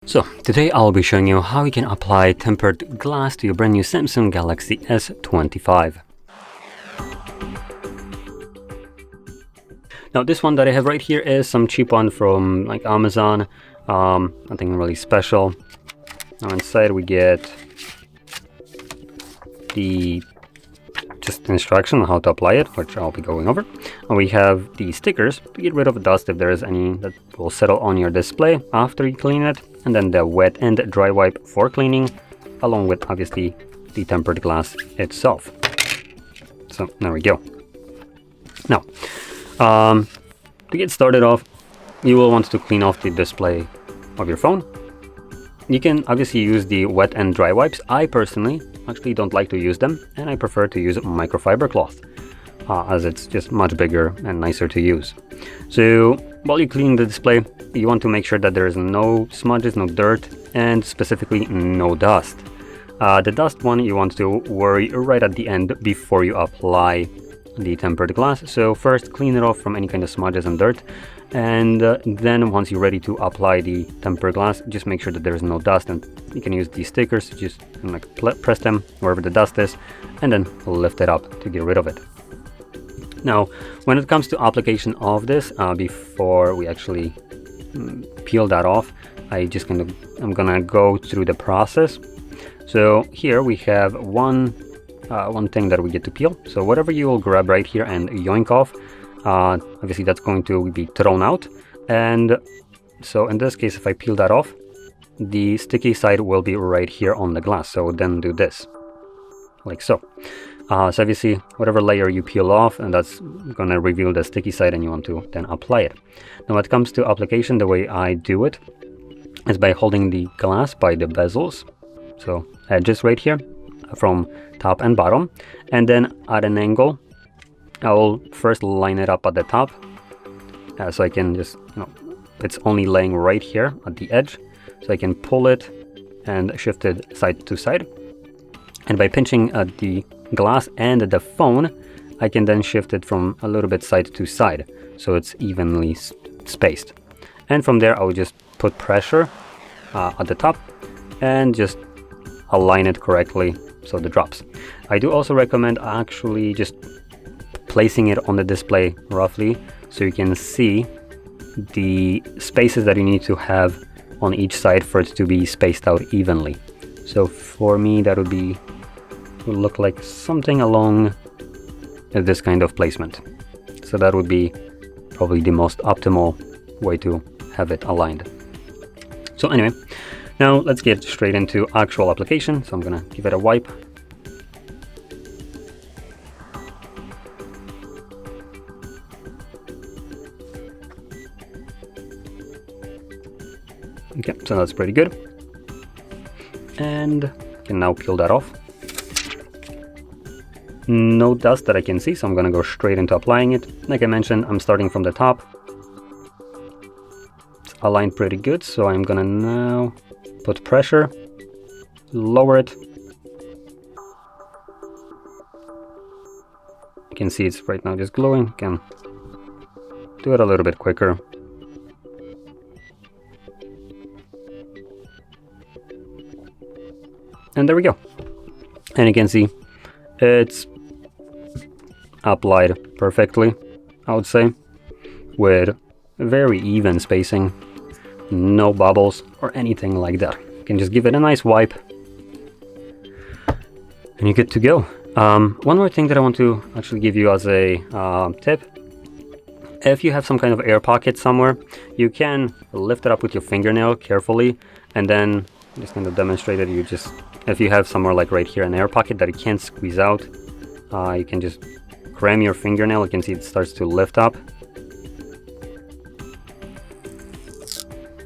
So today I'll be showing you how you can apply tempered glass to your brand new Samsung Galaxy S25. Now this one that I have right here is some cheap one from like Amazon, nothing really special. Now inside we get the instruction on how to apply it, which I'll be going over. And we have the stickers to get rid of dust if there is any that will settle on your display after you clean it, and then the wet and dry wipe for cleaning, along with obviously the tempered glass itself. So there we go. Now, to get started off, you will want to clean off the display of your phone. You can obviously use the wet and dry wipes. I personally actually don't like to use them, and I prefer to use microfiber cloth as it's just much bigger and nicer to use. So while you clean the display, you want to make sure that there is no smudges, no dirt, and specifically no dust. The dust one you want to worry right at the end before you apply the tempered glass. So first clean it off from any kind of smudges and dirt, and then once you're ready to apply the tempered glass, just make sure that there is no dust, and you can use these stickers, just like press them wherever the dust is and then lift it up to get rid of it. Now when it comes to application of this, before we actually peel that off, I'm gonna go through the process. So here we have one thing that we get to peel. So whatever you will grab right here and yoink off, obviously that's going to be thrown out. And so in this case, if I peel that off, the sticky side will be right here on the glass. So then do this, like so. So obviously whatever layer you peel off, and that's gonna reveal the sticky side, and you want to then apply it. Now when it comes to application, the way I do it is by holding the glass by the bezels, so edges right here from top and bottom, and then at an angle I will first line it up at the top, so I can just, it's only laying right here at the edge, so I can pull it and shift it side to side, and by pinching at the glass and the phone, I can then shift it from a little bit side to side, so it's evenly spaced. And from there I will just put pressure at the top and just align it correctly so it drops. I do also recommend actually just placing it on the display roughly, so you can see the spaces that you need to have on each side for it to be spaced out evenly. So for me that would look like something along this kind of placement. So that would be probably the most optimal way to have it aligned. So anyway, now let's get straight into actual application. So I'm gonna give it a wipe. Okay, so that's pretty good. And I can now peel that off. No dust that I can see, so I'm gonna go straight into applying it. Like I mentioned, I'm starting from the top. It's aligned pretty good, so I'm gonna now put pressure, lower it. You can see it's right now just glowing. You can do it a little bit quicker. And there we go. And you can see it's applied perfectly, I would say, with very even spacing, no bubbles or anything like that. You can just give it a nice wipe and you're good to go. One more thing that I want to actually give you as a tip: if you have some kind of air pocket somewhere, you can lift it up with your fingernail carefully, and then just kind of demonstrate it. If you have somewhere like right here an air pocket that you can't squeeze out, you can just cram your fingernail. You can see it starts to lift up.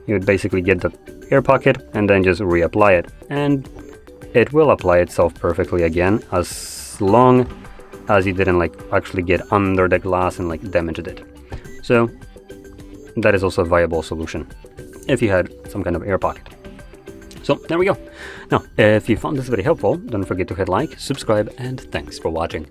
You would basically get the air pocket and then just reapply it, and it will apply itself perfectly again, as long as you didn't actually get under the glass and damaged it. So that is also a viable solution if you had some kind of air pocket. So there we go. Now, if you found this very helpful, don't forget to hit like, subscribe, and thanks for watching.